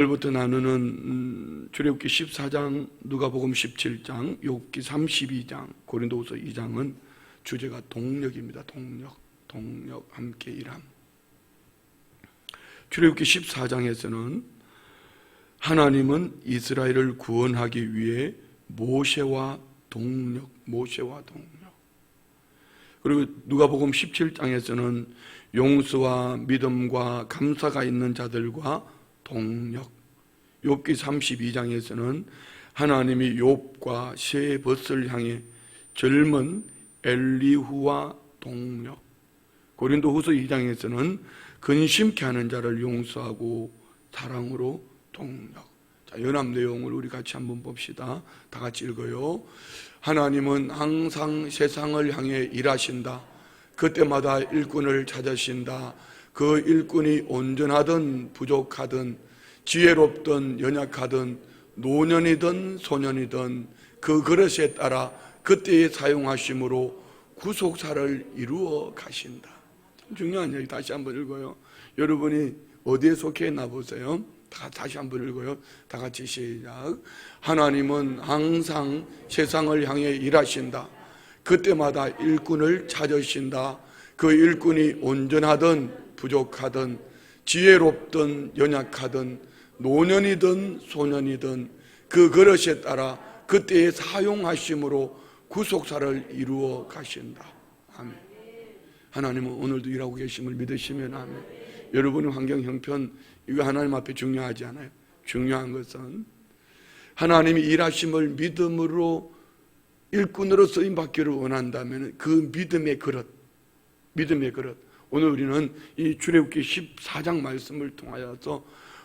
오늘부터 나누는 출애굽기 14장, 누가복음 17장, 욥기 32장, 고린도후서 2장은 주제가 동력입니다. 동력, 함께 일함. 출애굽기 14장에서는 하나님은 이스라엘을 구원하기 위해 모세와 동력. 그리고 누가복음 17장에서는 용서와 믿음과 감사가 있는 자들과 동력. 욥기 32장에서는 하나님이 욥과 새 벗을 향해 젊은 엘리후와 동력. 고린도후서 2장에서는 근심케 하는 자를 용서하고 사랑으로 동력. 자, 연합 내용을 우리 같이 한번 봅시다. 다 같이 읽어요. 하나님은 항상 세상을 향해 일하신다. 그때마다 일꾼을 찾으신다. 그 일꾼이 온전하든 부족하든 지혜롭든 연약하든 노년이든 소년이든 그 그릇에 따라 그때에 사용하심으로 구속사를 이루어 가신다. 참 중요한 얘기 다시 한번 읽어요. 여러분이 어디에 속해 있나 보세요. 다시 한번 읽어요. 다 같이 시작. 하나님은 항상 세상을 향해 일하신다. 그때마다 일꾼을 찾으신다. 그 일꾼이 온전하든 부족하든 지혜롭든 연약하든 노년이든 소년이든 그 그릇에 따라 그때에 사용하심으로 구속사를 이루어 가신다. 아멘. 하나님은 오늘도 일하고 계심을 믿으시면 아멘. 여러분의 환경 형편 이거 하나님 앞에 중요하지 않아요. 중요한 것은 하나님이 일하심을 믿음으로 일꾼으로 쓰임받기를 원한다면 그 믿음의 그릇. 오늘 우리는 이 출애굽기 14장 말씀을 통하여서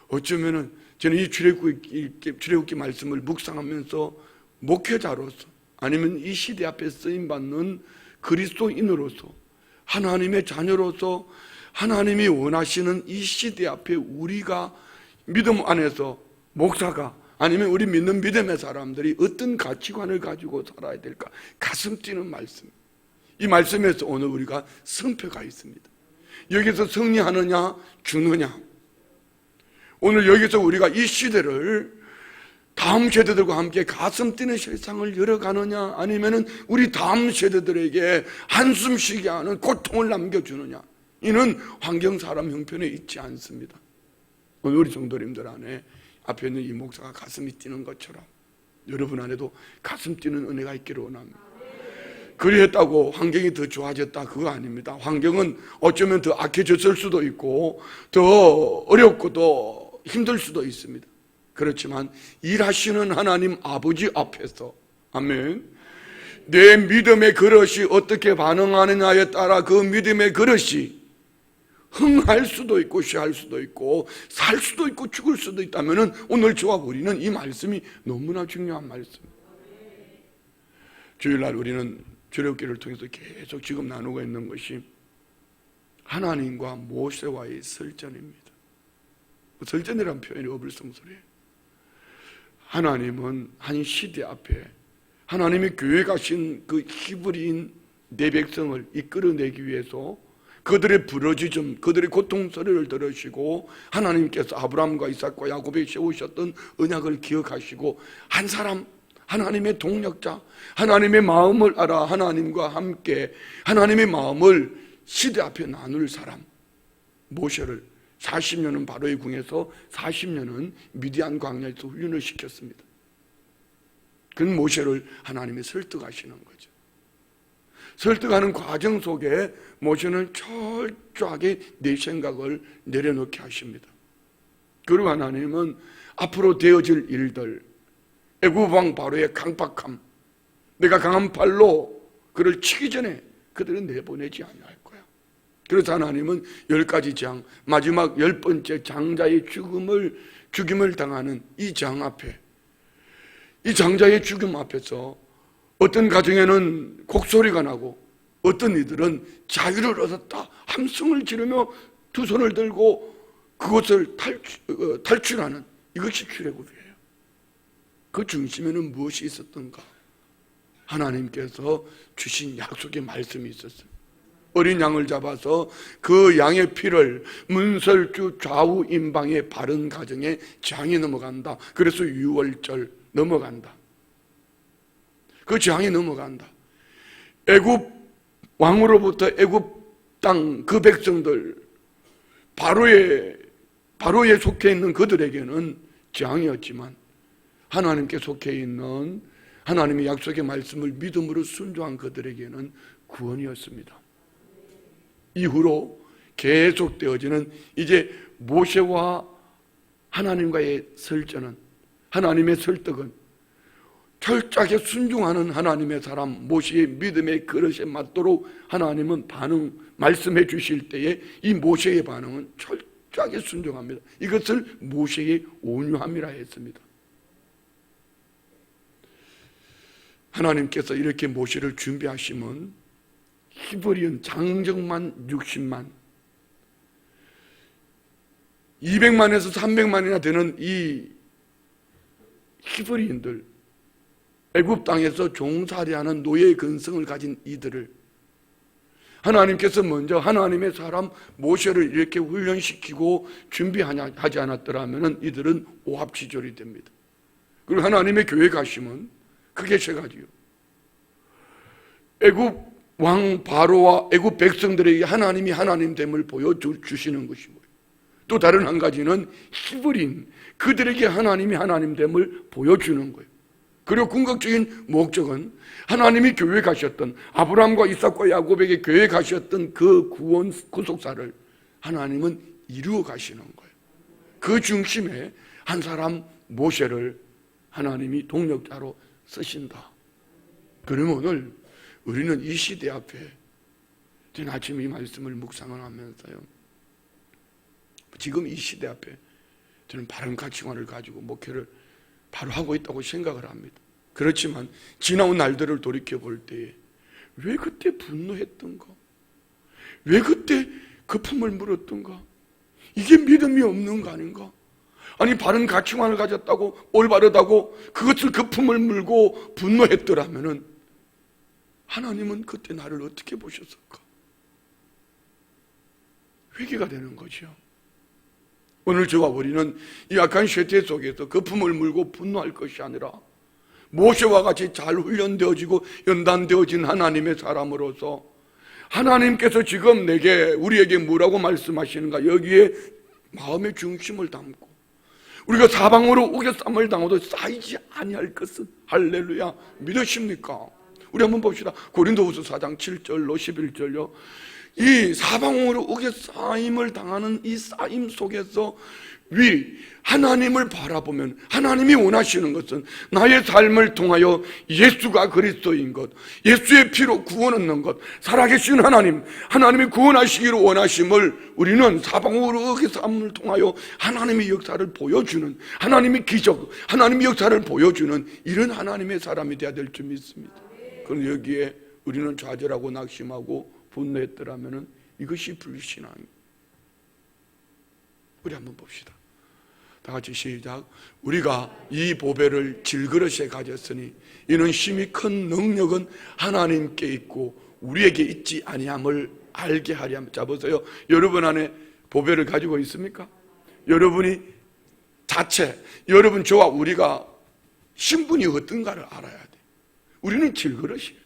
어쩌면은 저는 이 출애굽기 말씀을 묵상하면서 목회자로서 아니면 이 시대 앞에 쓰임받는 그리스도인으로서 하나님의 자녀로서 하나님이 원하시는 이 시대 앞에 우리가 믿음 안에서 목사가 아니면 우리 믿는 믿음의 사람들이 어떤 가치관을 가지고 살아야 될까 가슴 뛰는 말씀. 이 말씀에서 오늘 우리가 성패가 있습니다. 여기서 승리하느냐 죽느냐. 오늘 여기서 우리가 이 시대를 다음 세대들과 함께 가슴 뛰는 세상을 열어가느냐 아니면 우리 다음 세대들에게 한숨 쉬게 하는 고통을 남겨주느냐. 이는 환경 사람 형편에 있지 않습니다. 오늘 우리 성도님들 안에 앞에 있는 이 목사가 가슴이 뛰는 것처럼 여러분 안에도 가슴 뛰는 은혜가 있기를 원합니다. 그리했다고 환경이 더 좋아졌다 그거 아닙니다. 환경은 어쩌면 더 악해졌을 수도 있고 더 어렵고 더 힘들 수도 있습니다. 그렇지만 일하시는 하나님 아버지 앞에서 아멘. 내 믿음의 그릇이 어떻게 반응하느냐에 따라 그 믿음의 그릇이 흥할 수도 있고 쉬할 수도 있고 살 수도 있고 죽을 수도 있다면 오늘 저와 우리는 이 말씀이 너무나 중요한 말씀. 주일날 우리는 출애굽기를 통해서 계속 지금 나누고 있는 것이 하나님과 모세와의 설전입니다. 설전이라는 표현이 어불성설이에요. 하나님은 한 시대 앞에 하나님이 교회 가신 그 히브리인 내 백성을 이끌어내기 위해서 그들의 부르짖음, 그들의 고통 소리를 들으시고 하나님께서 아브라함과 이삭과 야곱에 세우셨던 언약을 기억하시고 한 사람 하나님의 동력자, 하나님의 마음을 알아 하나님과 함께 하나님의 마음을 시대 앞에 나눌 사람 모세를 40년은 바로의 궁에서 40년은 미디안 광야에서 훈련을 시켰습니다. 그 모세를 하나님이 설득하시는 거죠. 설득하는 과정 속에 모세는 철저하게 내 생각을 내려놓게 하십니다. 그리고 하나님은 앞으로 되어질 일들, 애굽 왕 바로의 강박함, 내가 강한 팔로 그를 치기 전에 그들은 내보내지 않을 거야. 그래서 하나님은 10가지 장, 마지막 10번째 장자의 죽임을 당하는 이 장 앞에, 이 장자의 죽임 앞에서 어떤 가정에는 곡소리가 나고 어떤 이들은 자유를 얻었다 함성을 지르며 두 손을 들고 그것을 탈출하는 이것이 출애굽이에요. 그 중심에는 무엇이 있었던가? 하나님께서 주신 약속의 말씀이 있었어요. 어린 양을 잡아서 그 양의 피를 문설주 좌우 임방에 바른 가정에 재앙이 넘어간다. 그래서 유월절 넘어간다. 그 재앙이 넘어간다. 애굽 왕으로부터 애굽 땅 그 백성들, 바로에 속해 있는 그들에게는 재앙이었지만 하나님께 속해 있는 하나님의 약속의 말씀을 믿음으로 순종한 그들에게는 구원이었습니다. 이후로 계속되어지는 이제 모세와 하나님과의 설전은, 하나님의 설득은 철저하게 순종하는 하나님의 사람 모세의 믿음의 그릇에 맞도록 하나님은 말씀해 주실 때에 이 모세의 반응은 철저하게 순종합니다. 이것을 모세의 온유함이라 했습니다. 하나님께서 이렇게 모세를 준비하시면 히브리인 장정만 60만, 200만에서 300만이나 되는 이 히브리인들, 애굽 땅에서 종살이하는 노예의 근성을 가진 이들을 하나님께서 먼저 하나님의 사람 모세를 이렇게 훈련시키고 준비하지 않았더라면 이들은 오합지졸이 됩니다. 그리고 하나님의 교회 가시면 그게 세 가지요. 애굽 왕 바로와 애굽 백성들에게 하나님이 하나님됨을 보여주시는 것이고요. 또 다른 한 가지는 히브리인 그들에게 하나님이 하나님됨을 보여주는 거예요. 그리고 궁극적인 목적은 하나님이 교회 가셨던 아브라함과 이삭과 야곱에게 교회 가셨던 그 구원 구속사를 하나님은 이루어 가시는 거예요. 그 중심에 한 사람 모세를 하나님이 동력자로 쓰신다. 그러면 오늘 우리는 이 시대 앞에, 저는 아침 이 말씀을 묵상을 하면서요, 지금 이 시대 앞에 저는 바른 가치관을 가지고 목회를 바로 하고 있다고 생각을 합니다. 그렇지만 지나온 날들을 돌이켜볼 때에 왜 그때 분노했던가? 왜 그때 거품을 물었던가? 이게 믿음이 없는 거 아닌가? 아니 바른 가치관을 가졌다고, 올바르다고 그것을 거품을 물고 분노했더라면 하나님은 그때 나를 어떻게 보셨을까? 회개가 되는 거죠. 오늘 저와 우리는 이 악한 쇠퇴 속에서 거품을 물고 분노할 것이 아니라 모세와 같이 잘 훈련되어지고 연단되어진 하나님의 사람으로서 하나님께서 지금 우리에게 뭐라고 말씀하시는가, 여기에 마음의 중심을 담고 우리가 사방으로 우겨쌈을 당해도 쌓이지 아니할 것은, 할렐루야, 믿으십니까? 우리 한번 봅시다. 고린도후서 4장 7절로 11절요. 이 사방으로 우겨싸임을 당하는 이 쌓임 속에서 하나님을 바라보면 하나님이 원하시는 것은 나의 삶을 통하여 예수가 그리스도인 것, 예수의 피로 구원 얻는 것, 살아계신 하나님이 구원하시기를 원하심을 우리는 사방으로 그 삶을 통하여 하나님의 역사를 보여주는, 하나님의 기적, 하나님의 역사를 보여주는 이런 하나님의 사람이 되어야 될 줄 믿습니다. 그럼 여기에 우리는 좌절하고 낙심하고 분노했더라면 이것이 불신앙입니다. 우리 한번 봅시다. 다 같이 시작. 우리가 이 보배를 질그릇에 가졌으니 이는 심히 큰 능력은 하나님께 있고 우리에게 있지 아니함을 알게 하려 함. 자 보세요. 여러분 안에 보배를 가지고 있습니까? 여러분이 여러분 저와 우리가 신분이 어떤가를 알아야 돼. 우리는 질그릇이에요.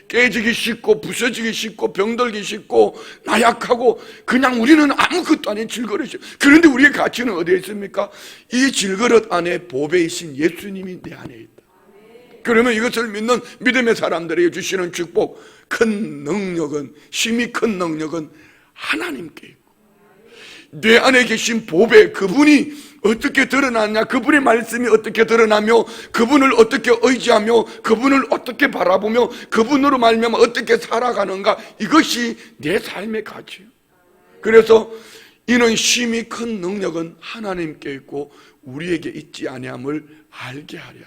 깨지기 쉽고 부서지기 쉽고 병들기 쉽고 나약하고 그냥 우리는 아무것도 아닌 질그릇이에요. 그런데 우리의 가치는 어디에 있습니까? 이 질그릇 안에 보배이신 예수님이 내 안에 있다. 그러면 이것을 믿는 믿음의 사람들에게 주시는 축복, 심히 큰 능력은 하나님께 있고 내 안에 계신 보배, 그분이 어떻게 드러나냐, 그분의 말씀이 어떻게 드러나며 그분을 어떻게 의지하며 그분을 어떻게 바라보며 그분으로 말미암아 어떻게 살아가는가, 이것이 내 삶의 가치예요. 그래서 이는 심히 큰 능력은 하나님께 있고 우리에게 있지 아니함을 알게 하려.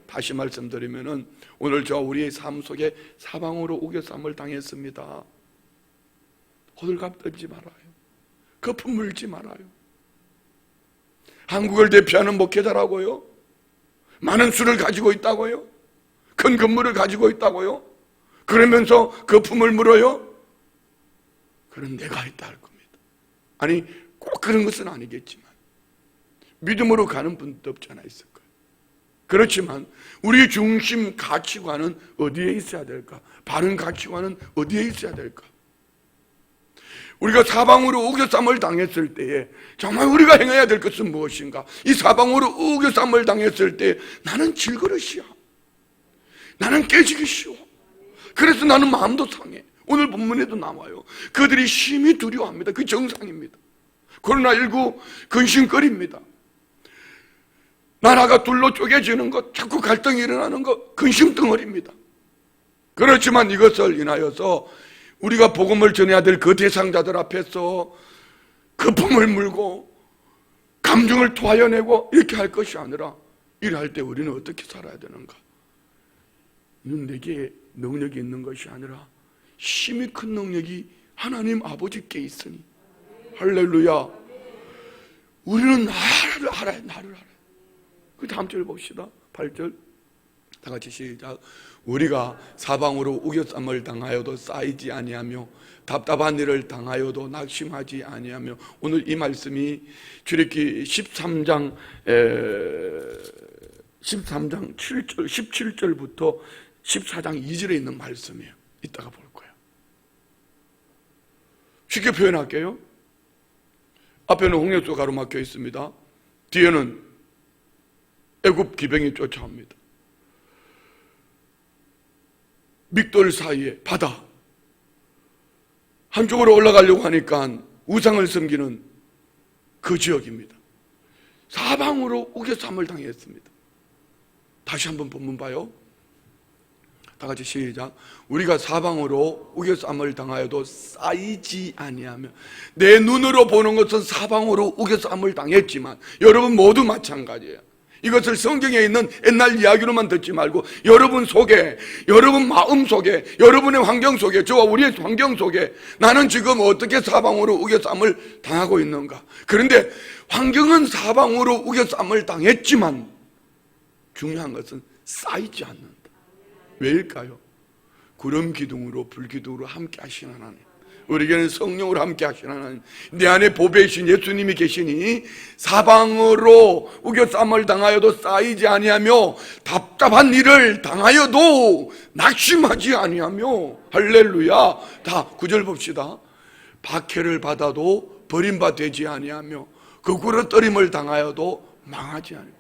다시 말씀드리면은 오늘 저와 우리의 삶 속에 사방으로 우겨쌈을 당했습니다. 호들갑 떨지 말아요. 거품 물지 말아요. 한국을 대표하는 목회자라고요? 많은 수를 가지고 있다고요? 큰 건물을 가지고 있다고요? 그러면서 거품을 물어요? 그런 내가 있다 할 겁니다. 아니 꼭 그런 것은 아니겠지만 믿음으로 가는 분도 없지 않아 있을 거예요. 그렇지만 우리 중심 가치관은 어디에 있어야 될까? 바른 가치관은 어디에 있어야 될까? 우리가 사방으로 우겨쌈을 당했을 때에 정말 우리가 행해야 될 것은 무엇인가? 이 사방으로 우겨쌈을 당했을 때 나는 질그릇이야. 나는 깨지기 쉬워. 그래서 나는 마음도 상해. 오늘 본문에도 나와요. 그들이 심히 두려워합니다. 그 정상입니다. 코로나19 근심거리입니다. 나라가 둘로 쪼개지는 것, 자꾸 갈등이 일어나는 것, 근심덩어리입니다. 그렇지만 이것을 인하여서 우리가 복음을 전해야 될 그 대상자들 앞에서 거품을 물고 감정을 토하여내고 이렇게 할 것이 아니라 일할 때 우리는 어떻게 살아야 되는가? 이는 내게 능력이 있는 것이 아니라 힘이 큰 능력이 하나님 아버지께 있으니 할렐루야. 우리는 나를 알아야 나를 알아야. 그 다음 절 봅시다. 8절 다 같이 시작. 우리가 사방으로 우겨쌈을 당하여도 쌓이지 아니하며 답답한 일을 당하여도 낙심하지 아니하며. 오늘 이 말씀이 출애굽기 13장 7절 17절부터 14장 2절에 있는 말씀이에요. 이따가 볼 거예요. 쉽게 표현할게요. 앞에는 홍해수 가로막혀 있습니다. 뒤에는 애굽 기병이 쫓아옵니다. 믹돌 사이에 바다, 한쪽으로 올라가려고 하니까 우상을 섬기는 그 지역입니다. 사방으로 우겨쌈을 당했습니다. 다시 한번 본문 봐요. 다 같이 시작. 우리가 사방으로 우겨쌈을 당하여도 쌓이지 아니하며. 내 눈으로 보는 것은 사방으로 우겨쌈을 당했지만 여러분 모두 마찬가지예요. 이것을 성경에 있는 옛날 이야기로만 듣지 말고 여러분 속에, 여러분 마음 속에, 여러분의 환경 속에, 저와 우리의 환경 속에 나는 지금 어떻게 사방으로 우겨쌈을 당하고 있는가? 그런데 환경은 사방으로 우겨쌈을 당했지만 중요한 것은 쌓이지 않는다. 왜일까요? 구름 기둥으로 불 기둥으로 함께 하시는 하나님, 우리에게는 성령으로 함께 하시는 하나님, 내 안에 보배이신 예수님이 계시니 사방으로 우겨쌈을 당하여도 쌓이지 아니하며 답답한 일을 당하여도 낙심하지 아니하며. 할렐루야. 다 9절 봅시다. 박해를 받아도 버림바 되지 아니하며 거꾸러뜨림을 당하여도 망하지 아니하며.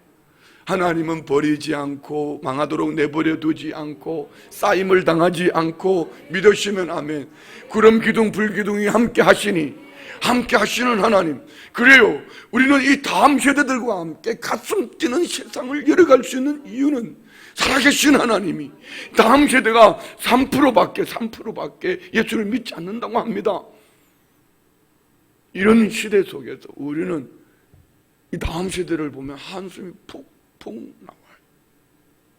하나님은 버리지 않고 망하도록 내버려 두지 않고 쌓임을 당하지 않고 믿으시면 아멘. 구름 기둥 불 기둥이 함께 하시니, 함께 하시는 하나님. 그래요, 우리는 이 다음 세대들과 함께 가슴 뛰는 세상을 열어갈 수 있는 이유는 살아계신 하나님이 다음 세대가 3%밖에 예수를 믿지 않는다고 합니다. 이런 시대 속에서 우리는 이 다음 세대를 보면 한숨이 푹 나와요.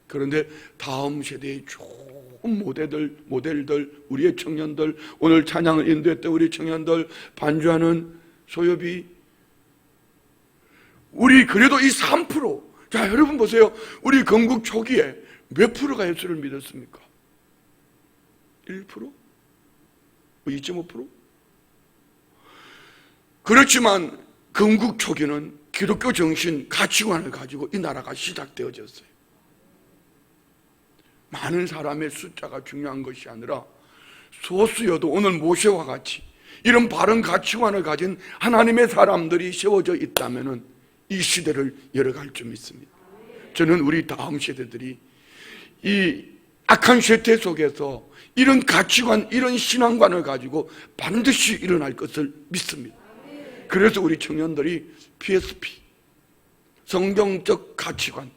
그런데 다음 세대의 좋은 모델들, 우리의 청년들, 오늘 찬양을 인도했던 우리 청년들, 반주하는 소엽이, 우리 그래도 이 3%, 자 여러분 보세요. 우리 건국 초기에 몇 프로가 예수를 믿었습니까? 1%? 2.5%? 그렇지만 건국 초기는 기독교 정신, 가치관을 가지고 이 나라가 시작되어졌어요. 많은 사람의 숫자가 중요한 것이 아니라 소수여도 오늘 모세와 같이 이런 바른 가치관을 가진 하나님의 사람들이 세워져 있다면 이 시대를 열어갈 줄 믿습니다. 저는 우리 다음 세대들이 이 악한 세태 속에서 이런 가치관, 이런 신앙관을 가지고 반드시 일어날 것을 믿습니다. 그래서 우리 청년들이 PSP, 성경적 가치관,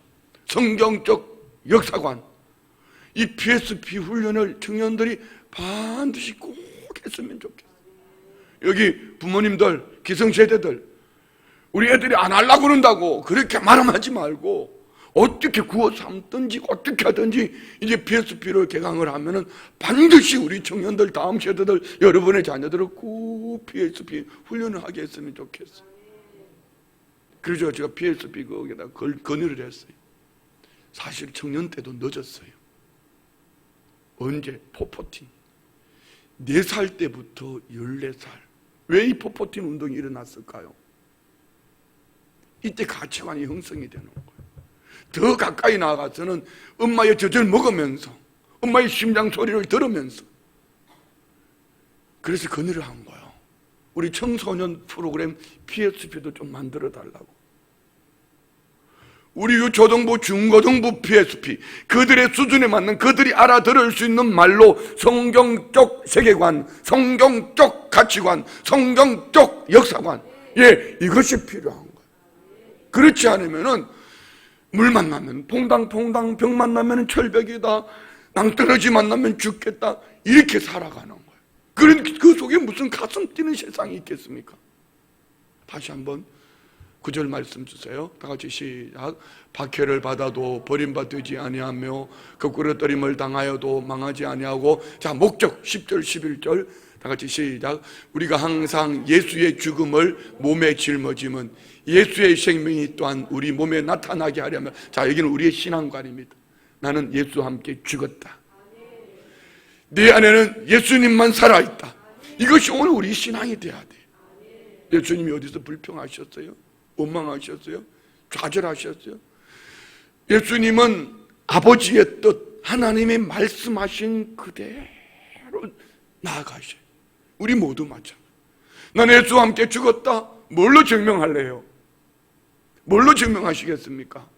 성경적 역사관, 이 PSP 훈련을 청년들이 반드시 꼭 했으면 좋겠어요. 여기 부모님들, 기성세대들, 우리 애들이 안 하려고 그런다고 그렇게 말하지 말고 어떻게 구워 삶든지 어떻게 하든지 이제 PSP를 개강을 하면은 반드시 우리 청년들, 다음 세대들, 여러분의 자녀들을 꼭 PSP 훈련을 하게 했으면 좋겠어요. 그래서 제가 PSP 거기다 건의를 했어요. 사실 청년 때도 늦었어요. 언제? 포포팅. 4살 때부터 14살. 왜 이 포포틴 운동이 일어났을까요? 이때 가치관이 형성이 되는 거예요. 더 가까이 나아가서는 엄마의 젖을 먹으면서, 엄마의 심장 소리를 들으면서, 그래서 건의를 한 거예요. 우리 청소년 프로그램 PSP도 좀 만들어 달라고. 우리 유초등부, 중고등부 PSP, 그들의 수준에 맞는, 그들이 알아들을 수 있는 말로 성경적 세계관, 성경적 가치관, 성경적 역사관, 이것이 필요한 거예요. 그렇지 않으면은 물 만나면 퐁당퐁당, 벽 만나면 철벽이다, 낭떠러지 만나면 죽겠다, 이렇게 살아가는 거예요. 그 속에 무슨 가슴 뛰는 세상이 있겠습니까? 다시 한번 9절 말씀 주세요. 다 같이 시작. 박해를 받아도 버림받지 아니하며 거꾸로 떨림을 당하여도 망하지 아니하고, 자, 목적 10절 11절 다 같이 시작. 우리가 항상 예수의 죽음을 몸에 짊어지면 예수의 생명이 또한 우리 몸에 나타나게 하려면, 자, 여기는 우리의 신앙관입니다. 나는 예수와 함께 죽었다. 내 안에는 예수님만 살아있다. 이것이 오늘 우리 신앙이 돼야 돼. 예수님이 어디서 불평하셨어요? 원망하셨어요? 좌절하셨어요? 예수님은 아버지의 뜻, 하나님의 말씀하신 그대로 나아가셔요. 우리 모두 마찬가지. 나는 예수와 함께 죽었다. 뭘로 증명할래요? 뭘로 증명하시겠습니까?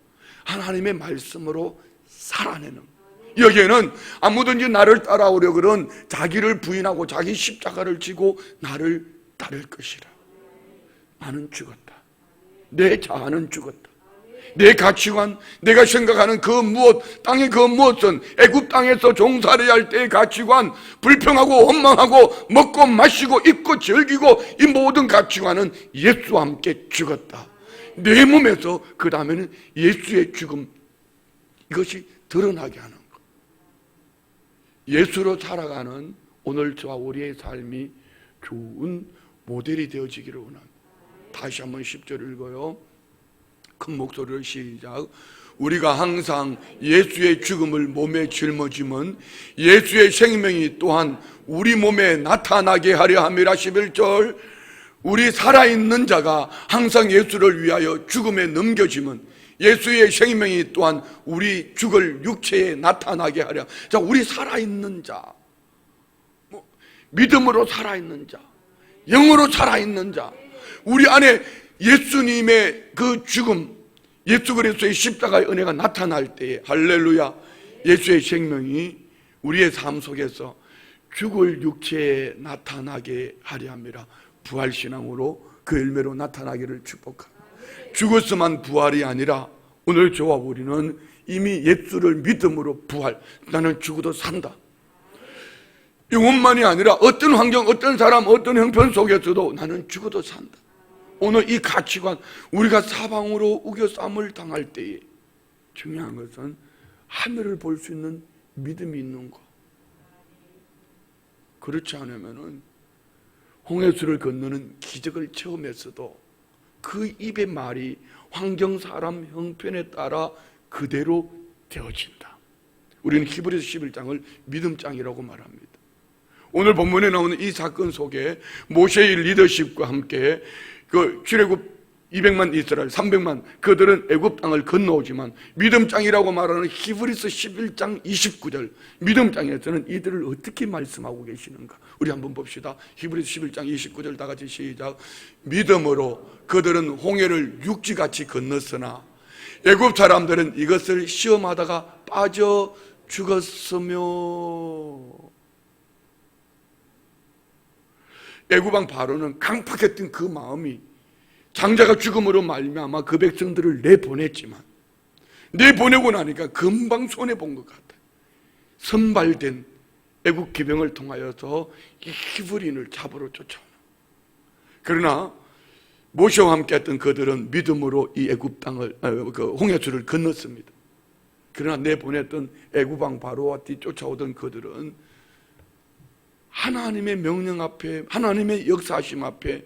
하나님의 말씀으로 살아내는 것. 여기에는 아무든지 나를 따라오려거든 자기를 부인하고 자기 십자가를 지고 나를 따를 것이라. 나는 죽었다. 내 자아는 죽었다. 내 가치관, 내가 생각하는 그 무엇, 땅의 그 무엇은 애굽 땅에서 종살이 할 때의 가치관, 불평하고 원망하고 먹고 마시고 입고 즐기고 이 모든 가치관은 예수와 함께 죽었다. 내 몸에서 그 다음에는 예수의 죽음, 이것이 드러나게 하는 것. 예수로 살아가는 오늘 저와 우리의 삶이 좋은 모델이 되어지기를 원합니다. 다시 한번 10절 읽어요. 큰 목소리로 시작. 우리가 항상 예수의 죽음을 몸에 짊어지면 예수의 생명이 또한 우리 몸에 나타나게 하려 함이라. 11절. 우리 살아있는 자가 항상 예수를 위하여 죽음에 넘겨지면 예수의 생명이 또한 우리 죽을 육체에 나타나게 하려. 자, 우리 살아있는 자, 믿음으로 살아있는 자, 영으로 살아있는 자, 우리 안에 예수님의 그 죽음, 예수 그리스도의 십자가의 은혜가 나타날 때에 할렐루야, 예수의 생명이 우리의 삶 속에서 죽을 육체에 나타나게 하려 함이라. 부활신앙으로 그 열매로 나타나기를 축복합니다. 죽었으만 부활이 아니라 오늘 저와 우리는 이미 예수를 믿음으로 부활, 나는 죽어도 산다. 영혼만이 아니라 어떤 환경, 어떤 사람, 어떤 형편 속에서도 나는 죽어도 산다. 오늘 이 가치관, 우리가 사방으로 우겨쌈을 당할 때에 중요한 것은 하늘을 볼 수 있는 믿음이 있는 것. 그렇지 않으면은 홍해수를 건너는 기적을 체험했어도 그 입의 말이 환경, 사람, 형편에 따라 그대로 되어진다. 우리는 히브리서 11장을 믿음장이라고 말합니다. 오늘 본문에 나오는 이 사건 속에 모세의 리더십과 함께 그 출애굽 200만 이스라엘 300만 그들은 애굽 땅을 건너오지만 믿음장이라고 말하는 히브리서 11장 29절 믿음장에서는 이들을 어떻게 말씀하고 계시는가? 우리 한번 봅시다. 히브리서 11장 29절 다 같이 시작. 믿음으로 그들은 홍해를 육지같이 건넜으나 애굽 사람들은 이것을 시험하다가 빠져 죽었으며. 애굽왕 바로는 강팍했던 그 마음이 장자가 죽음으로 말미암아 그 백성들을 내보냈지만 내보내고 나니까 금방 손해본 것 같아요. 선발된 애국 기병을 통하여서 이 히브리인을 잡으러 쫓아오는. 그러나 모세와 함께 했던 그들은 믿음으로 이 애굽 땅을 그 홍해수를 건넜습니다. 그러나 내보냈던 애굽왕 바로와 뒤 쫓아오던 그들은 하나님의 명령 앞에, 하나님의 역사하심 앞에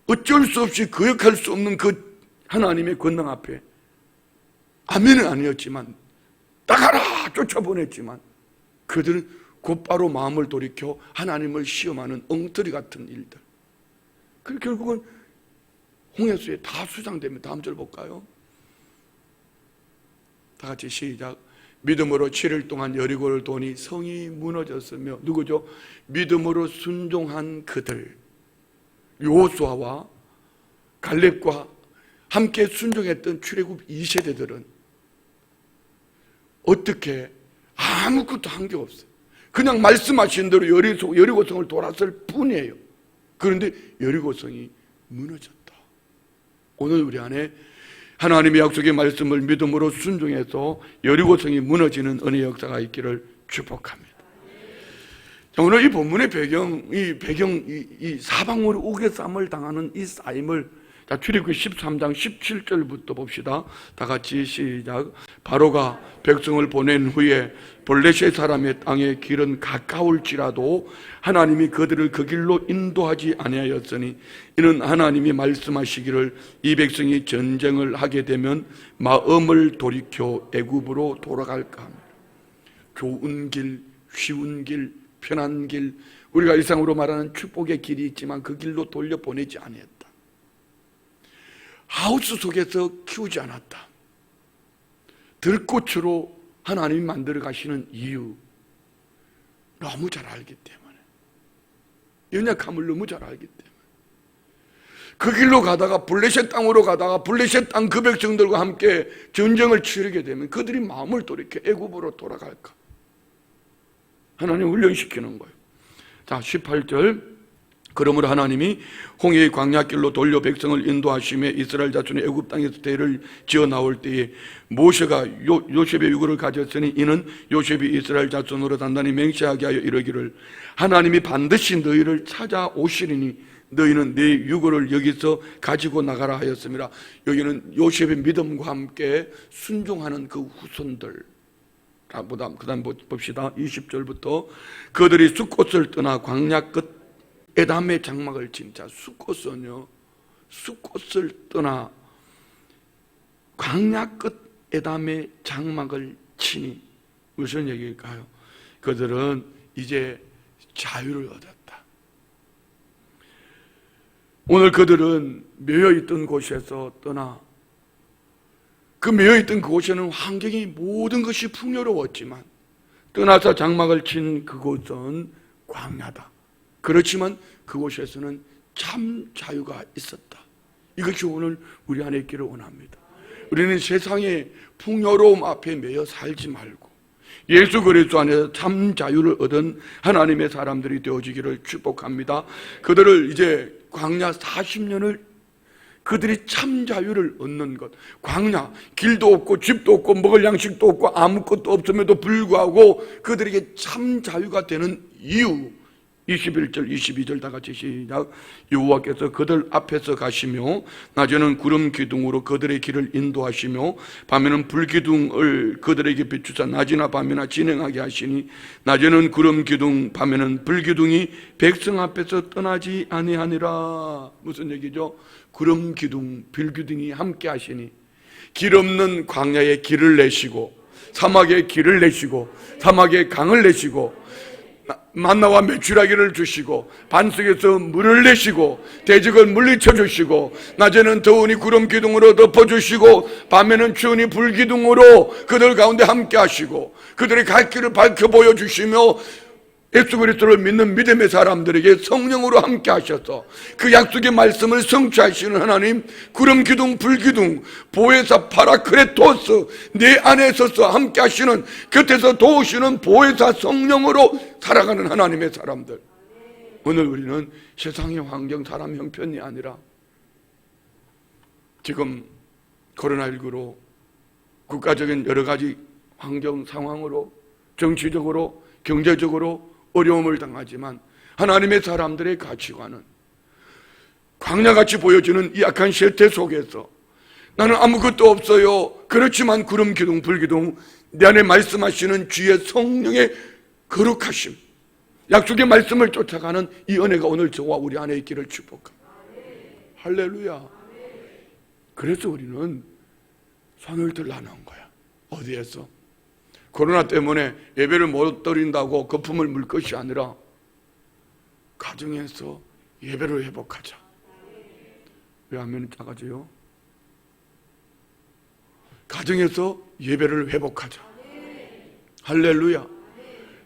어쩔 수 없이 거역할 수 없는 그 하나님의 권능 앞에 아멘은 아니었지만 나가라 쫓아보냈지만 그들은 곧바로 마음을 돌이켜 하나님을 시험하는 엉터리 같은 일들. 그 결국은 홍해수에 다 수장됩니다. 다음 절 볼까요? 다 같이 시작. 믿음으로 7일 동안 여리고를 도니 성이 무너졌으며, 누구죠? 믿음으로 순종한 그들, 여호수아와 갈렙과 함께 순종했던 출애굽 2세대들은 어떻게 아무것도 한 게 없어요. 그냥 말씀하신 대로 여리고성을 돌았을 뿐이에요. 그런데 여리고성이 무너졌다. 오늘 우리 안에 하나님의 약속의 말씀을 믿음으로 순종해서 여리고성이 무너지는 은혜의 역사가 있기를 축복합니다. 자, 오늘 이 본문의 이 사방으로 우겨쌈을 당하는 이 쌓임을, 자, 출애굽기 13장 17절부터 봅시다. 다 같이 시작. 바로가 백성을 보낸 후에 블레셋 사람의 땅의 길은 가까울지라도 하나님이 그들을 그 길로 인도하지 아니하였으니 이는 하나님이 말씀하시기를 이 백성이 전쟁을 하게 되면 마음을 돌이켜 애굽으로 돌아갈까 합니다. 좋은 길, 쉬운 길, 편한 길, 우리가 일상으로 말하는 축복의 길이 있지만 그 길로 돌려보내지 아니했다. 하우스 속에서 키우지 않았다. 들꽃으로 하나님이 만들어 가시는 이유 너무 잘 알기 때문에, 연약함을 너무 잘 알기 때문에 그 길로 가다가 블레셋 땅으로 가다가 블레셋 땅 그 백성들과 함께 전쟁을 치르게 되면 그들이 마음을 돌이켜 애굽으로 돌아갈까 하나님 훈련시키는 거예요. 자, 18절. 그러므로 하나님이 홍해의 광야길로 돌려 백성을 인도하시며 이스라엘 자손이 애굽 땅에서 대를 지어 나올 때에 모세가 요셉의 유고를 가졌으니 이는 요셉이 이스라엘 자손으로 단단히 맹세하게 하여 이르기를 하나님이 반드시 너희를 찾아오시리니 너희는 내 유고를 여기서 가지고 나가라 하였습니다. 여기는 요셉의 믿음과 함께 순종하는 그 후손들. 그 다음 봅시다. 20절부터 그들이 숫꽃을 떠나 광야 끝 에담의 장막을 친. 자, 숫꽃은요, 숫꽃을 떠나 광야 끝 에담의 장막을 치니 무슨 얘기일까요? 그들은 이제 자유를 얻었다. 오늘 그들은 매여있던 곳에서 떠나, 그 매여있던 그곳에는 환경이 모든 것이 풍요로웠지만 떠나서 장막을 친 그곳은 광야다. 그렇지만 그곳에서는 참 자유가 있었다. 이것이 오늘 우리 안에 있기를 원합니다. 우리는 세상의 풍요로움 앞에 매여 살지 말고 예수 그리스도 안에서 참 자유를 얻은 하나님의 사람들이 되어지기를 축복합니다. 그들을 이제 광야 40년을 그들이 참 자유를 얻는 것, 광야, 길도 없고 집도 없고 먹을 양식도 없고 아무것도 없음에도 불구하고 그들에게 참 자유가 되는 이유, 21절 22절 다 같이 시작. 여호와께서 그들 앞에서 가시며 낮에는 구름 기둥으로 그들의 길을 인도하시며 밤에는 불기둥을 그들에게 비추사 낮이나 밤이나 진행하게 하시니 낮에는 구름 기둥 밤에는 불기둥이 백성 앞에서 떠나지 아니하니라. 무슨 얘기죠? 구름 기둥 불기둥이 함께 하시니 길 없는 광야에 길을 내시고 사막에 길을 내시고 사막에 강을 내시고 만나와 메추라기를 주시고 반석에서 물을 내시고 대적을 물리쳐 주시고 낮에는 더우니 구름 기둥으로 덮어주시고 밤에는 추우니 불기둥으로 그들 가운데 함께 하시고 그들의 갈 길을 밝혀 보여주시며 예수 그리스도를 믿는 믿음의 사람들에게 성령으로 함께 하셔서 그 약속의 말씀을 성취하시는 하나님, 구름 기둥 불기둥 보혜사 파라크레토스 내 안에 서서 함께 하시는, 곁에서 도우시는 보혜사 성령으로 살아가는 하나님의 사람들. 오늘 우리는 세상의 환경, 사람 형편이 아니라 지금 코로나19로 국가적인 여러 가지 환경 상황으로 정치적으로 경제적으로 어려움을 당하지만 하나님의 사람들의 가치관은 광야같이 보여지는 이 악한 세태 속에서 나는 아무것도 없어요. 그렇지만 구름 기둥 불기둥 내 안에 말씀하시는 주의 성령의 거룩하심, 약속의 말씀을 쫓아가는 이 은혜가 오늘 저와 우리 안에 있기를 축복합니다. 할렐루야. 그래서 우리는 손을 들라는 거야. 어디에서? 코로나 때문에 예배를 못 드린다고 거품을 물 것이 아니라 가정에서 예배를 회복하자. 왜 하면 작아져요? 가정에서 예배를 회복하자. 할렐루야.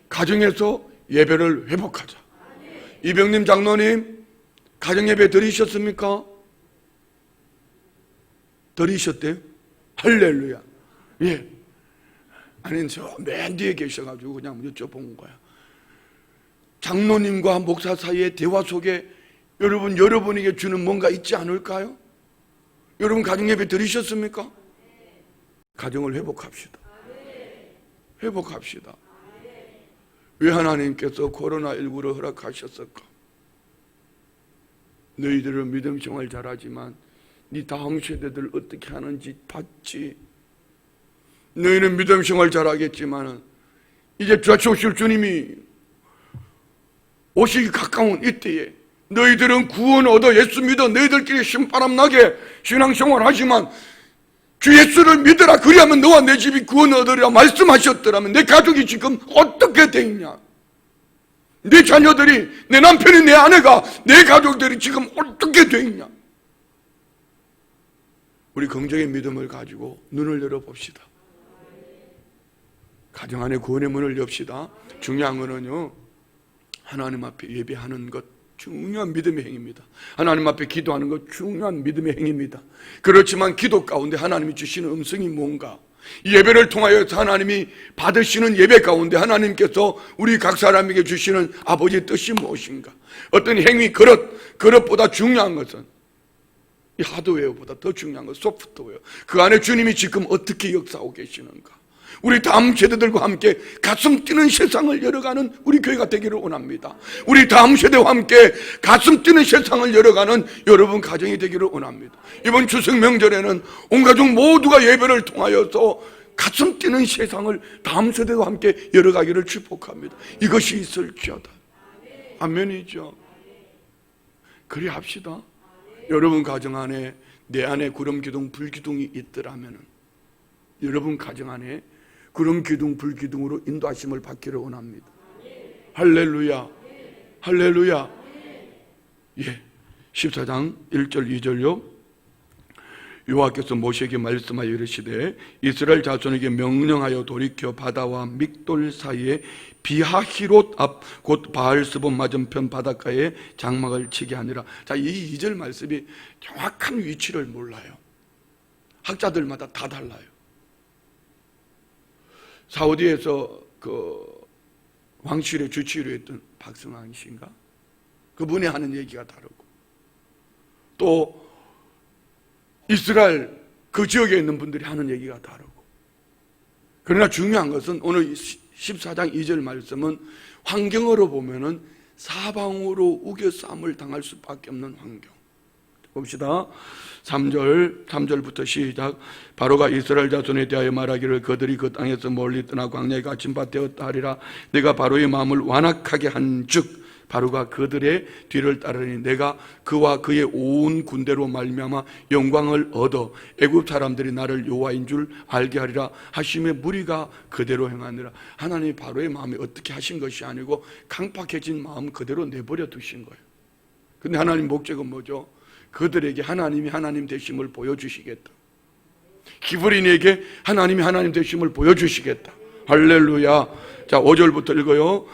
가정에서 예배를 회복하자. 이병림 장로님 가정예배 드리셨습니까? 드리셨대요? 할렐루야. 예. 아니, 저 맨 뒤에 계셔가지고 그냥 여쭤본 거야. 장로님과 목사 사이의 대화 속에 여러분에게 주는 뭔가 있지 않을까요? 여러분 가정예배 드리셨습니까? 가정을 회복합시다. 회복합시다. 왜 하나님께서 코로나19를 허락하셨을까? 너희들은 믿음 생활 잘하지만 네 다음 세대들 어떻게 하는지 봤지? 너희는 믿음 생활 잘하겠지만 이제 다시 오실 주님이 오시기 가까운 이때에 너희들은 구원 얻어 예수 믿어 너희들끼리 신바람 나게 신앙생활 하지만 주 예수를 믿으라. 그리하면 너와 내 집이 구원 얻으리라 말씀하셨더라면 내 가족이 지금 어떻게 돼 있냐? 내 자녀들이, 내 남편이, 내 아내가, 내 가족들이 지금 어떻게 돼 있냐? 우리 긍정의 믿음을 가지고 눈을 열어봅시다. 가정 안에 구원의 문을 엽시다. 중요한 거는요, 하나님 앞에 예배하는 것 중요한 믿음의 행위입니다. 하나님 앞에 기도하는 것 중요한 믿음의 행위입니다. 그렇지만 기도 가운데 하나님이 주시는 음성이 뭔가, 예배를 통하여서 하나님이 받으시는 예배 가운데 하나님께서 우리 각 사람에게 주시는 아버지의 뜻이 무엇인가? 어떤 행위, 그릇보다 중요한 것은 이 하드웨어보다 더 중요한 것은 소프트웨어. 그 안에 주님이 지금 어떻게 역사하고 계시는가? 우리 다음 세대들과 함께 가슴 뛰는 세상을 열어가는 우리 교회가 되기를 원합니다. 우리 다음 세대와 함께 가슴 뛰는 세상을 열어가는 여러분 가정이 되기를 원합니다. 이번 추석 명절에는 온 가족 모두가 예배를 통하여서 가슴 뛰는 세상을 다음 세대와 함께 열어가기를 축복합니다. 이것이 있을지어다. 아멘이죠. 그리 합시다. 여러분 가정 안에 내 안에 구름 기둥 불기둥이 있더라면 여러분 가정 안에 구름 기둥 불기둥으로 인도하심을 받기를 원합니다. 할렐루야. 할렐루야. 예. 14장 1절 2절요. 여호와께서 모세에게 말씀하여 이르시되 이스라엘 자손에게 명령하여 돌이켜 바다와 믹돌 사이에 비하히롯 앞 곧 바알스본 맞은편 바닷가에 장막을 치게 하니라. 자, 이 2절 말씀이 정확한 위치를 몰라요. 학자들마다 다 달라요. 사우디에서 그 왕실의 주치의로 했던 박승환 씨인가? 그분이 하는 얘기가 다르고, 또 이스라엘 그 지역에 있는 분들이 하는 얘기가 다르고. 그러나 중요한 것은 오늘 14장 2절 말씀은 환경으로 보면은 사방으로 우겨싸움을 당할 수밖에 없는 환경. 봅시다. 3절부터 시작. 바로가 이스라엘 자손에 대하여 말하기를 그들이 그 땅에서 멀리 떠나 광야에 갇힌 바 되었다 하리라. 내가 바로의 마음을 완악하게 한즉 바로가 그들의 뒤를 따르니 내가 그와 그의 온 군대로 말미암아 영광을 얻어 애굽 사람들이 나를 여호와인 줄 알게 하리라 하심에 무리가 그대로 행하니라. 하나님이 바로의 마음에 어떻게 하신 것이 아니고 강팍해진 마음 그대로 내버려 두신 거예요. 근데 하나님 목적은 뭐죠? 그들에게 하나님이 하나님 되심을 보여주시겠다. 히브리인에게 하나님이 하나님 되심을 보여주시겠다. 할렐루야. 자, 5절부터 읽어요.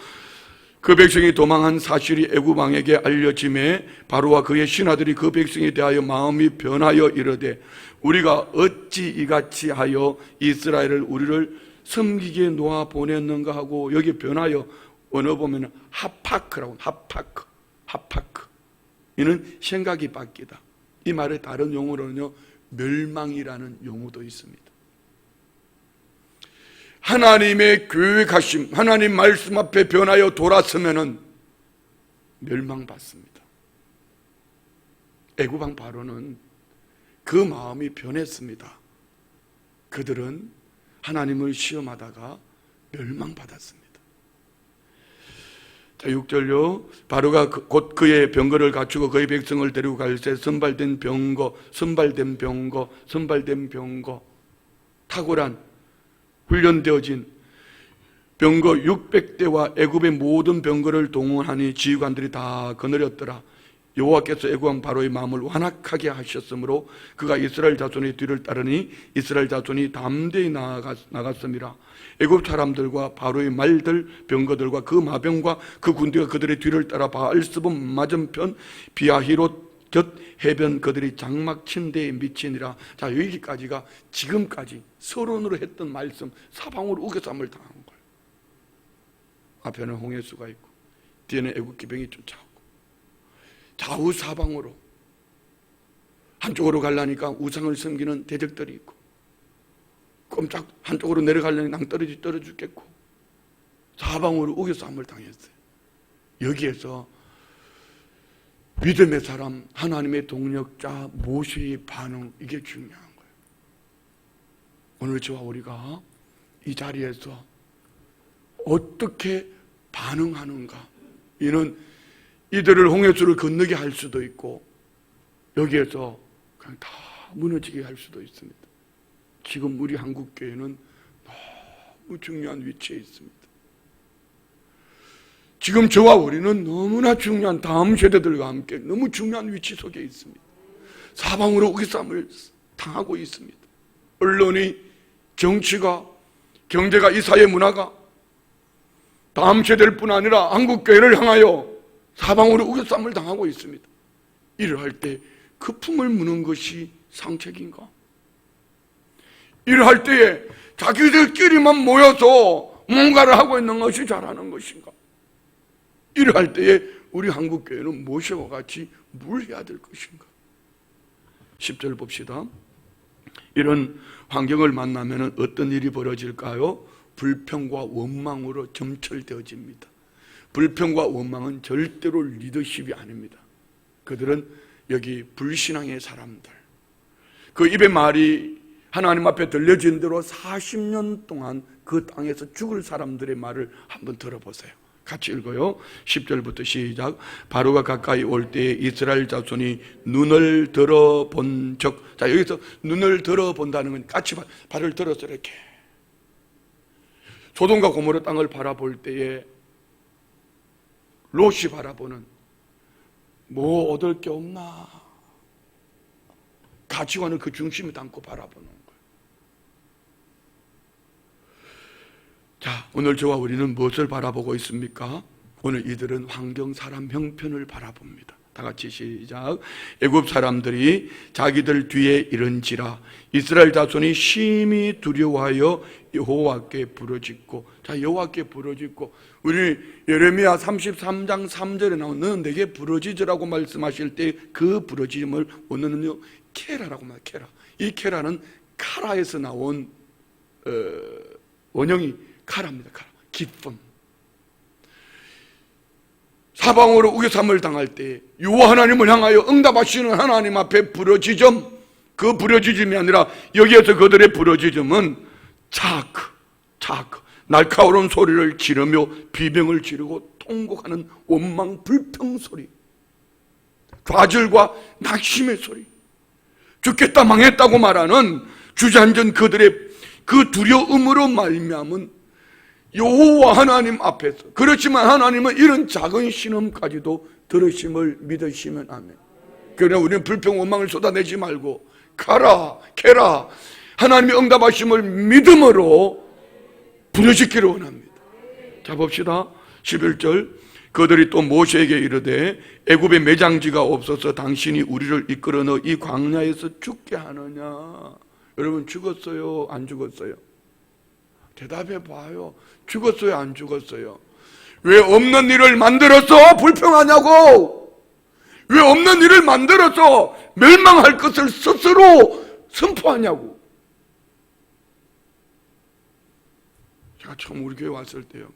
그 백성이 도망한 사실이 애굽 왕에게 알려짐에 바로와 그의 신하들이 그 백성에 대하여 마음이 변하여 이르되 우리가 어찌 이같이 하여 이스라엘을 우리를 섬기게 놓아 보냈는가 하고, 여기 변하여 언어 보면 하파크라고, 하파크. 이는 생각이 바뀌다. 이 말의 다른 용어로는요, 멸망이라는 용어도 있습니다. 하나님의 계획하심, 하나님 말씀 앞에 변하여 돌아서면은 멸망받습니다. 애굽왕 바로는 그 마음이 변했습니다. 그들은 하나님을 시험하다가 멸망받았습니다. 자, 6절요. 바로가 곧 그의 병거를 갖추고 그의 백성을 데리고 갈새 선발된 병거, 탁월한 훈련되어진 병거 600대와 애굽의 모든 병거를 동원하니 지휘관들이 다 거느렸더라. 여호와께서 애굽왕 바로의 마음을 완악하게 하셨으므로 그가 이스라엘 자손의 뒤를 따르니 이스라엘 자손이 담대히 나갔음이라. 애굽 사람들과 바로의 말들 병거들과 그 마병과 그 군대가 그들의 뒤를 따라 바알스본 맞은편 비아히롯 곁 해변 그들이 장막 친 데에 미치니라. 자, 여기까지가 지금까지 서론으로 했던 말씀, 사방으로 우겨쌈을 당한 거예요. 앞에는 홍해수가 있고 뒤에는 애굽 기병이 쫓아오고 좌우 사방으로 한쪽으로 가려니까 우상을 섬기는 대적들이 있고 꼼짝 한쪽으로 내려가려니 낭떠러지 떨어 죽겠고 사방으로 우겨쌈을 당했어요. 여기에서 믿음의 사람, 하나님의 동력자 모세의 반응, 이게 중요한 거예요. 오늘 저와 우리가 이 자리에서 어떻게 반응하는가, 이는 이들을 홍해수를 건너게 할 수도 있고 여기에서 그냥 다 무너지게 할 수도 있습니다. 지금 우리 한국교회는 너무 중요한 위치에 있습니다. 지금 저와 우리는 너무나 중요한 다음 세대들과 함께 너무 중요한 위치 속에 있습니다. 사방으로 우기쌈을 당하고 있습니다. 언론이, 정치가, 경제가, 이 사회 문화가 다음 세대일 뿐 아니라 한국교회를 향하여 사방으로 우겨쌈을 당하고 있습니다. 이러할 때 그 품을 무는 것이 상책인가? 이러할 때에 자기들끼리만 모여서 뭔가를 하고 있는 것이 잘하는 것인가? 이러할 때에 우리 한국교회는 모세와 같이 뭘 해야 될 것인가? 10절 봅시다. 이런 환경을 만나면 어떤 일이 벌어질까요? 불평과 원망으로 점철되어집니다. 불평과 원망은 절대로 리더십이 아닙니다. 그들은 여기 불신앙의 사람들, 그 입의 말이 하나님 앞에 들려진 대로 40년 동안 그 땅에서 죽을 사람들의 말을 한번 들어보세요. 같이 읽어요. 10절부터 시작. 바로가 가까이 올 때에 이스라엘 자손이 눈을 들어본 적. 자, 여기서 눈을 들어본다는 건 같이 발을 들어서 이렇게 소돔과 고모라 땅을 바라볼 때에 롯이 바라보는 뭐 얻을 게 없나, 가치관을 그 중심에 담고 바라보는 거예요. 자, 오늘 저와 우리는 무엇을 바라보고 있습니까? 오늘 이들은 환경, 사람, 형편을 바라봅니다. 다 같이 시작. 애굽 사람들이 자기들 뒤에 이른지라 이스라엘 자손이 심히 두려워하여 여호와께 부르짖고. 자, 여호와께 부르짖고, 우리 예레미야 33장 3절에 나온 너는 내게 부르짖으라고 말씀하실 때 그 부르짖음을 오늘은요 케라라고 말해요. 케라. 이 케라는 카라에서 나온 원형이 카라입니다. 카라. 기쁨. 사방으로 우겨쌈을 당할 때 여호와 하나님을 향하여 응답하시는 하나님 앞에 부르짖음, 그 부르짖음이 아니라 여기에서 그들의 부르짖음은 차크, 날카로운 소리를 지르며 비명을 지르고 통곡하는 원망, 불평 소리, 좌절과 낙심의 소리, 죽겠다 망했다고 말하는 주저앉은 그들의 그 두려움으로 말미암은 여호와 하나님 앞에서. 그렇지만 하나님은 이런 작은 신음까지도 들으심을 믿으시면 아멘. 그러나 우리는 불평 원망을 쏟아내지 말고 가라, 캐라, 하나님의 응답하심을 믿음으로 부르짖기를 원합니다. 자, 봅시다. 11절. 그들이 또 모세에게 이르되 애굽에 매장지가 없어서 당신이 우리를 이끌어 넣어 이 광야에서 죽게 하느냐. 여러분, 죽었어요? 안 죽었어요? 대답해 봐요. 죽었어요? 안 죽었어요? 왜 없는 일을 만들어서 불평하냐고? 왜 없는 일을 만들어서 멸망할 것을 스스로 선포하냐고? 제가 처음 우리 교회 왔을 때요,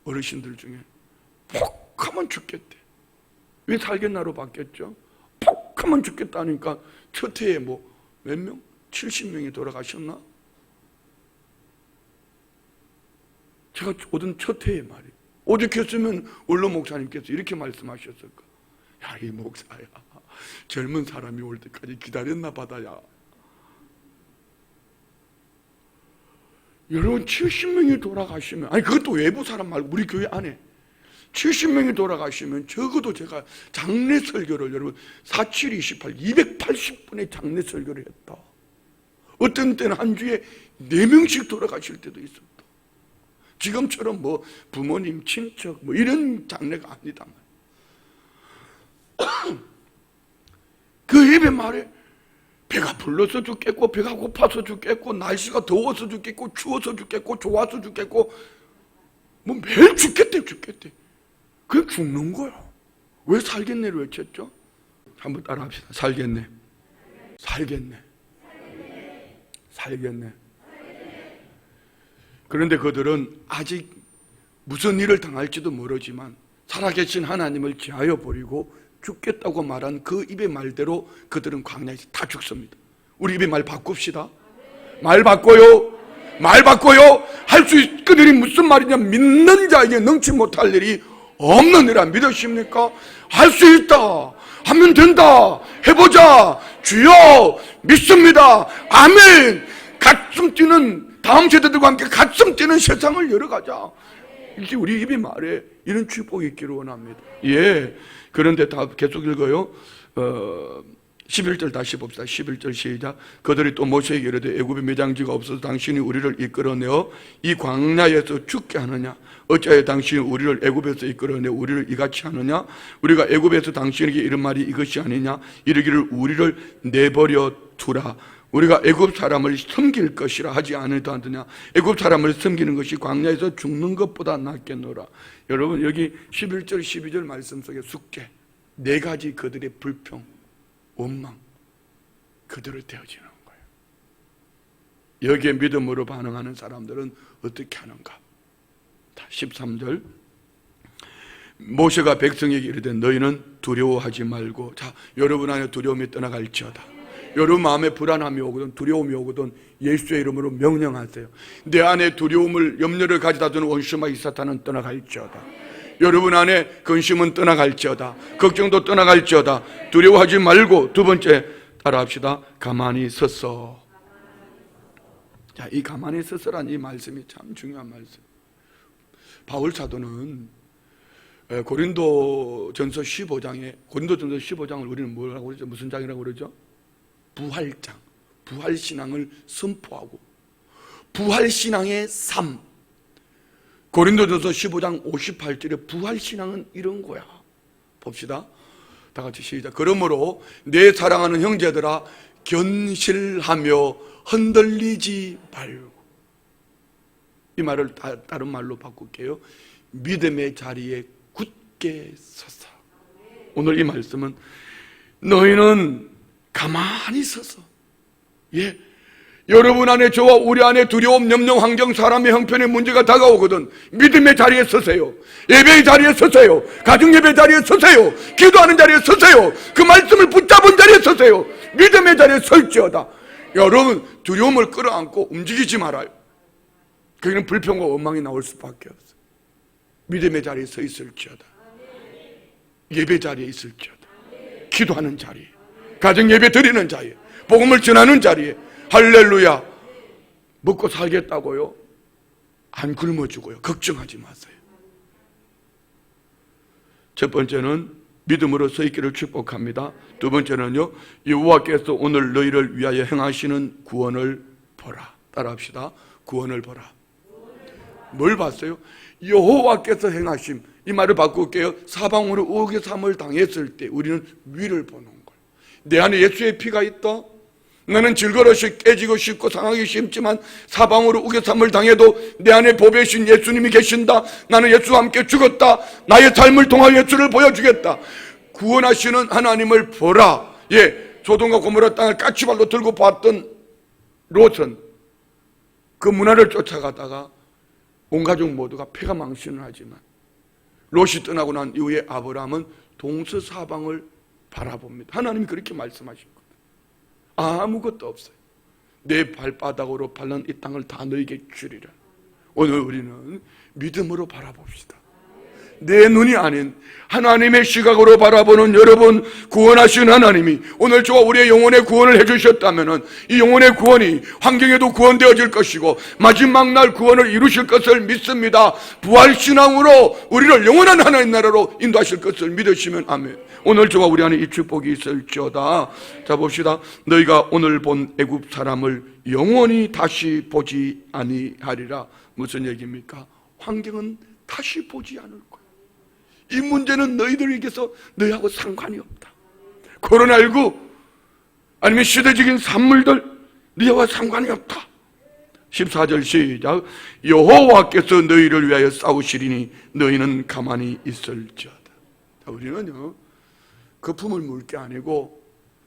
어르신들 중에 퍽 하면 죽겠대. 왜 살겠나로 바뀌었죠? 퍽 하면 죽겠다니까 첫 해에 뭐 몇 명? 70명이 돌아가셨나? 제가 오던 첫 해에 말이에요. 오죽했으면 원로 목사님께서 이렇게 말씀하셨을까? 야, 이 목사야, 젊은 사람이 올 때까지 기다렸나 받아야. 여러분 70명이 돌아가시면, 아니 그것도 외부 사람 말고 우리 교회 안에 70명이 돌아가시면 적어도 제가 장례 설교를 여러분 4728 280분의 장례 설교를 했다. 어떤 때는 한 주에 4명씩 돌아가실 때도 있었다. 지금처럼 뭐 부모님, 친척 뭐 이런 장례가 아니다. 그 예배 말에 배가 불러서 죽겠고, 배가 고파서 죽겠고, 날씨가 더워서 죽겠고, 추워서 죽겠고, 좋아서 죽겠고, 뭐 매일 죽겠대. 그게 죽는 거야. 왜 살겠네를 외쳤죠? 한번 따라 합시다. 살겠네. 그런데 그들은 아직 무슨 일을 당할지도 모르지만 살아계신 하나님을 지하여 버리고 죽겠다고 말한 그 입의 말대로 그들은 광야에서 다 죽습니다. 우리 입의 말 바꿉시다. 말 바꿔요. 할 수 있, 그들이 무슨 말이냐, 믿는 자에게 능치 못할 일이 없는 이라 믿으십니까? 할 수 있다, 하면 된다, 해보자, 주여 믿습니다, 아멘. 가슴 뛰는 다음 세대들과 함께 가슴 뛰는 세상을 열어가자. 이게 우리 입이 말해. 이런 축복이 있기를 원합니다. 예. 그런데 다 계속 읽어요. 11절 다시 봅시다. 11절 시작. 그들이 또 모세에게 이르되 애굽에 매장지가 없어서 당신이 우리를 이끌어내어 이 광야에서 죽게 하느냐? 어찌하여 당신이 우리를 애굽에서 이끌어내어 우리를 이같이 하느냐? 우리가 애굽에서 당신에게 이런 말이 이것이 아니냐? 이르기를 우리를 내버려 두라. 우리가 애굽 사람을 섬길 것이라 하지 않으다 하느냐? 애굽 사람을 섬기는 것이 광야에서 죽는 것보다 낫겠노라. 여러분 여기 11절 12절 말씀 속에 숙제 4가지 그들의 불평, 원망, 그들을 되어지는 거예요. 여기에 믿음으로 반응하는 사람들은 어떻게 하는가? 13절 모세가 백성에게 이르되 너희는 두려워하지 말고, 자, 여러분 안에 두려움이 떠나갈지어다. 여러분 마음에 불안함이 오거든, 두려움이 오거든 예수의 이름으로 명령하세요. 내 안에 두려움을, 염려를 가져다 두는 원수마 이 사탄은 떠나갈지어다. 여러분 안에 근심은 떠나갈지어다. 걱정도 떠나갈지어다. 두려워하지 말고, 두 번째 따라합시다. 가만히 서서. 자, 이 가만히 서서란 이 말씀이 참 중요한 말씀. 바울 사도는 고린도전서 15장을 우리는 뭐라고 그러죠? 무슨 장이라고 그러죠? 부활장, 부활신앙을 선포하고 부활신앙의 삶, 고린도전서 15장 58절에 부활신앙은 이런 거야. 봅시다. 다 같이 시작. 그러므로 내 사랑하는 형제들아 견실하며 흔들리지 말고, 이 말을 다른 말로 바꿀게요. 믿음의 자리에 굳게 서서. 오늘 이 말씀은 너희는 가만히 서서, 예, 여러분 안에, 저와 우리 안에 두려움, 염려, 환경, 사람의 형편의 문제가 다가오거든 믿음의 자리에 서세요. 예배의 자리에 서세요. 가정 예배 자리에 서세요. 기도하는 자리에 서세요. 그 말씀을 붙잡은 자리에 서세요. 믿음의 자리에 설지어다. 여러분 두려움을 끌어안고 움직이지 말아요. 거기는 불평과 원망이 나올 수밖에 없어요. 믿음의 자리에 서 있을지어다. 예배 자리에 있을지어다. 기도하는 자리에, 가정 예배 드리는 자리에, 복음을 전하는 자리에. 할렐루야. 먹고 살겠다고요? 안 굶어 죽어요. 걱정하지 마세요. 첫 번째는 믿음으로 서 있기를 축복합니다. 두 번째는요, 여호와께서 오늘 너희를 위하여 행하시는 구원을 보라. 따라합시다. 구원을 보라. 뭘 봤어요? 여호와께서 행하심. 이 말을 바꿀게요. 사방으로 의혹의 삶을 당했을 때 우리는 위를 보는 거예요. 내 안에 예수의 피가 있다. 나는 질거릇이 깨지고 싶고 상하기 쉽지만 사방으로 우겨쌈을 당해도 내 안에 보배신 예수님이 계신다. 나는 예수와 함께 죽었다. 나의 삶을 통하여 예수를 보여주겠다. 구원하시는 하나님을 보라. 예, 소돔과 고모라 땅을 까치발로 들고 봤던 롯은 그 문화를 쫓아가다가 온 가족 모두가 폐가 망신을 하지만 롯이 떠나고 난 이후에 아브라함은 동서사방을 바라봅니다. 하나님이 그렇게 말씀하신 거예요. 아무것도 없어요. 내 발바닥으로 밟는 이 땅을 다 너에게 주리라. 오늘 우리는 믿음으로 바라봅시다. 내 눈이 아닌 하나님의 시각으로 바라보는 여러분, 구원하신 하나님이 오늘 저와 우리의 영혼의 구원을 해주셨다면 이 영혼의 구원이 환경에도 구원되어질 것이고 마지막 날 구원을 이루실 것을 믿습니다. 부활신앙으로 우리를 영원한 하나님 나라로 인도하실 것을 믿으시면 아멘. 오늘 저와 우리 안에 이 축복이 있을지어다. 자, 봅시다. 너희가 오늘 본 애굽 사람을 영원히 다시 보지 아니하리라. 무슨 얘기입니까? 환경은 다시 보지 않을 거야. 이 문제는 너희들에게서 너희하고 상관이 없다. 코로나19 아니면 시대적인 산물들 너희와 상관이 없다. 14절 시작. 여호와께서 너희를 위하여 싸우시리니 너희는 가만히 있을지어다. 자, 우리는요 거품을 물 게 아니고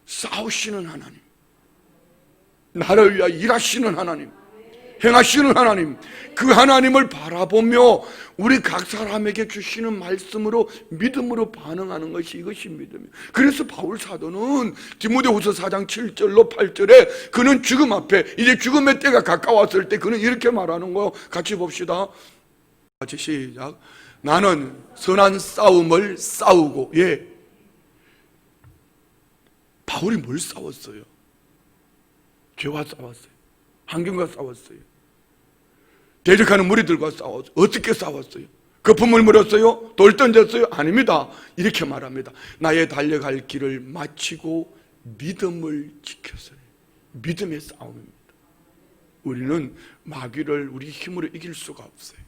싸우시는 하나님, 나를 위하여 일하시는 하나님, 행하시는 하나님, 그 하나님을 바라보며 우리 각 사람에게 주시는 말씀으로 믿음으로 반응하는 것이 이것이 믿음이에요. 그래서 바울 사도는 디모데후서 4장 7절로 8절에 그는 죽음 앞에 이제 죽음의 때가 가까웠을 때 그는 이렇게 말하는 거예요. 같이 봅시다. 같이 시작. 나는 선한 싸움을 싸우고. 바울이 뭘 싸웠어요? 죄와 싸웠어요. 환경과 싸웠어요. 대적하는 무리들과 싸웠어요. 어떻게 싸웠어요? 거품을 물었어요? 돌 던졌어요? 아닙니다. 이렇게 말합니다. 나의 달려갈 길을 마치고 믿음을 지켰어요. 믿음의 싸움입니다. 우리는 마귀를 우리 힘으로 이길 수가 없어요.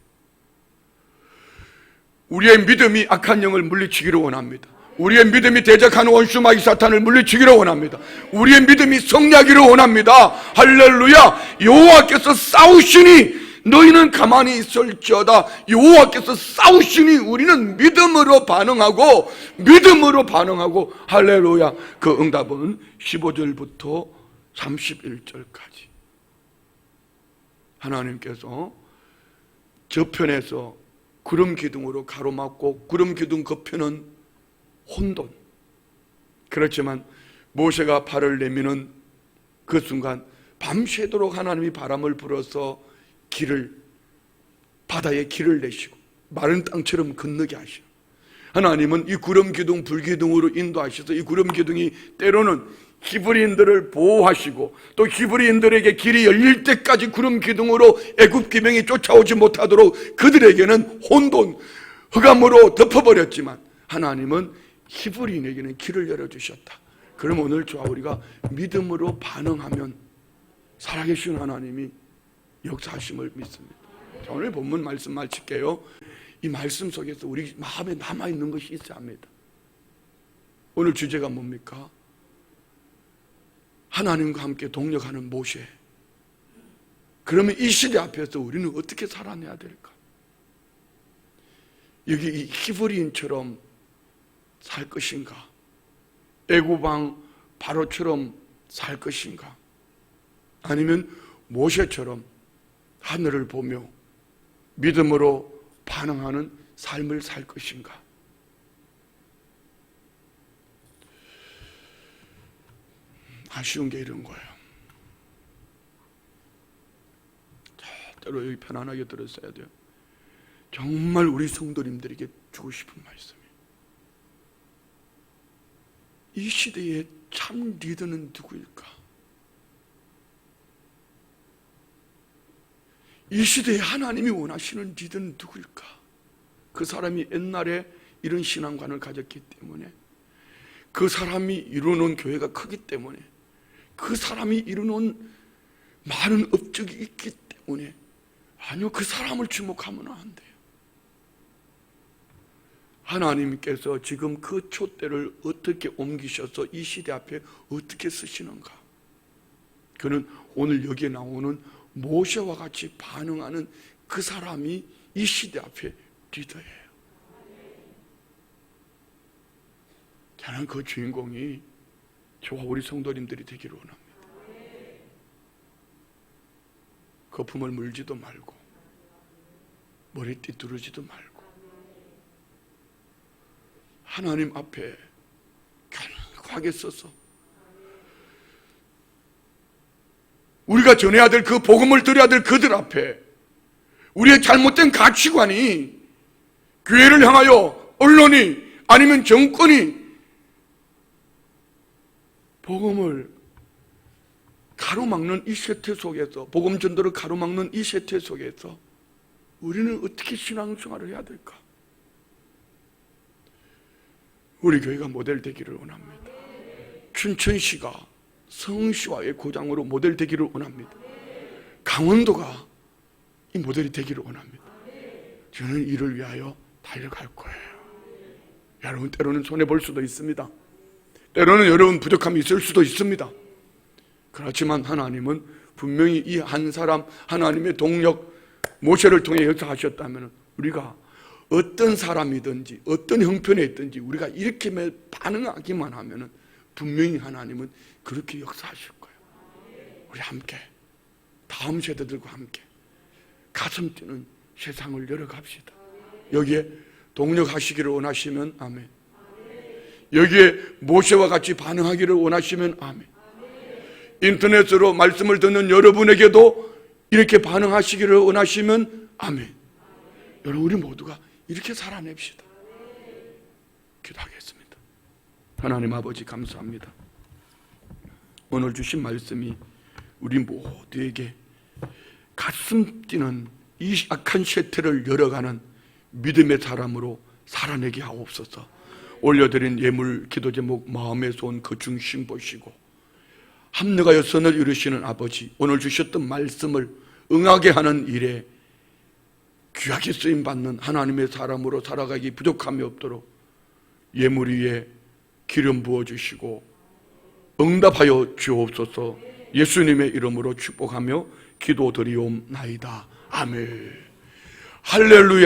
우리의 믿음이 악한 영을 물리치기를 원합니다. 우리의 믿음이 대적하는 원수 마귀 사탄을 물리치기를 원합니다. 우리의 믿음이 성리하기를 원합니다. 할렐루야. 여호와께서 싸우시니 너희는 가만히 있을지어다. 여호와께서 싸우시니 우리는 믿음으로 반응하고 할렐루야. 그 응답은 15절부터 31절까지 하나님께서 저편에서 구름 기둥으로 가로막고 구름 기둥 겉편은 혼돈. 그렇지만 모세가 발을 내미는 그 순간 밤새도록 하나님이 바람을 불어서 바다에 길을 내시고 마른 땅처럼 건너게 하시고, 하나님은 이 구름 기둥 불기둥으로 인도하셔서 이 구름 기둥이 때로는 히브리인들을 보호하시고 또 히브리인들에게 길이 열릴 때까지 구름 기둥으로 애굽 기병이 쫓아오지 못하도록 그들에게는 혼돈, 흑암으로 덮어버렸지만 하나님은 히브리인에게는 길을 열어주셨다. 그럼 오늘 저와 우리가 믿음으로 반응하면 살아계신 하나님이 역사하심을 믿습니다. 자, 오늘 본문 말씀 마칠게요. 이 말씀 속에서 우리 마음에 남아있는 것이 있어야 합니다. 오늘 주제가 뭡니까? 하나님과 함께 동력하는 모세. 그러면 이 시대 앞에서 우리는 어떻게 살아내야 될까? 여기 이 히브리인처럼 살 것인가? 애굽왕 바로처럼 살 것인가? 아니면 모세처럼 하늘을 보며 믿음으로 반응하는 삶을 살 것인가? 아쉬운 게 이런 거예요. 때로 여기 편안하게 들었어야 돼요. 정말 우리 성도님들에게 주고 싶은 말씀이에요. 이 시대의 참 리더는 누구일까? 이 시대에 하나님이 원하시는 리더는 누구일까? 그 사람이 옛날에 이런 신앙관을 가졌기 때문에, 그 사람이 이루어놓은 교회가 크기 때문에, 그 사람이 이루어놓은 많은 업적이 있기 때문에, 아니요, 그 사람을 주목하면 안 돼요. 하나님께서 지금 그 촛대를 어떻게 옮기셔서 이 시대 앞에 어떻게 쓰시는가? 그는 오늘 여기에 나오는 모세와 같이 반응하는 그 사람이 이 시대 앞에 리더예요. 저는 그 주인공이 저와 우리 성도님들이 되기를 원합니다. 거품을 물지도 말고 머리띠 두르지도 말고 하나님 앞에 견고하게 서서 우리가 전해야 될 그 복음을 드려야 될 그들 앞에 우리의 잘못된 가치관이 교회를 향하여 언론이 아니면 정권이 복음을 가로막는 이 세태 속에서, 복음 전도를 가로막는 이 세태 속에서 우리는 어떻게 신앙생활을 해야 될까? 우리 교회가 모델 되기를 원합니다. 춘천시가 성시와의 고장으로 모델 되기를 원합니다. 강원도가 이 모델이 되기를 원합니다. 저는 이를 위하여 달려갈 거예요. 여러분, 때로는 손해볼 수도 있습니다. 때로는 여러분 부족함이 있을 수도 있습니다. 그렇지만 하나님은 분명히 이 한 사람, 하나님의 동력 모세를 통해 역사하셨다면 우리가 어떤 사람이든지 어떤 형편에 있든지 우리가 이렇게 반응하기만 하면 분명히 하나님은 그렇게 역사하실 거예요. 우리 함께 다음 세대들과 함께 가슴 뛰는 세상을 열어갑시다. 여기에 동력하시기를 원하시면 아멘. 여기에 모세와 같이 반응하기를 원하시면 아멘. 인터넷으로 말씀을 듣는 여러분에게도 이렇게 반응하시기를 원하시면 아멘. 여러분, 우리 모두가 이렇게 살아냅시다. 기도하겠습니다. 하나님 아버지, 감사합니다. 오늘 주신 말씀이 우리 모두에게 가슴 뛰는 이 악한 세태를 열어가는 믿음의 사람으로 살아내게 하옵소서. 올려드린 예물 기도 제목 마음의 손 그 중심 보시고 합력하여 선을 이루시는 아버지, 오늘 주셨던 말씀을 응하게 하는 일에 귀하게 쓰임받는 하나님의 사람으로 살아가기 부족함이 없도록 예물 위에 기름 부어주시고 응답하여 주옵소서. 예수님의 이름으로 축복하며 기도드리옵나이다. 아멘. 할렐루야.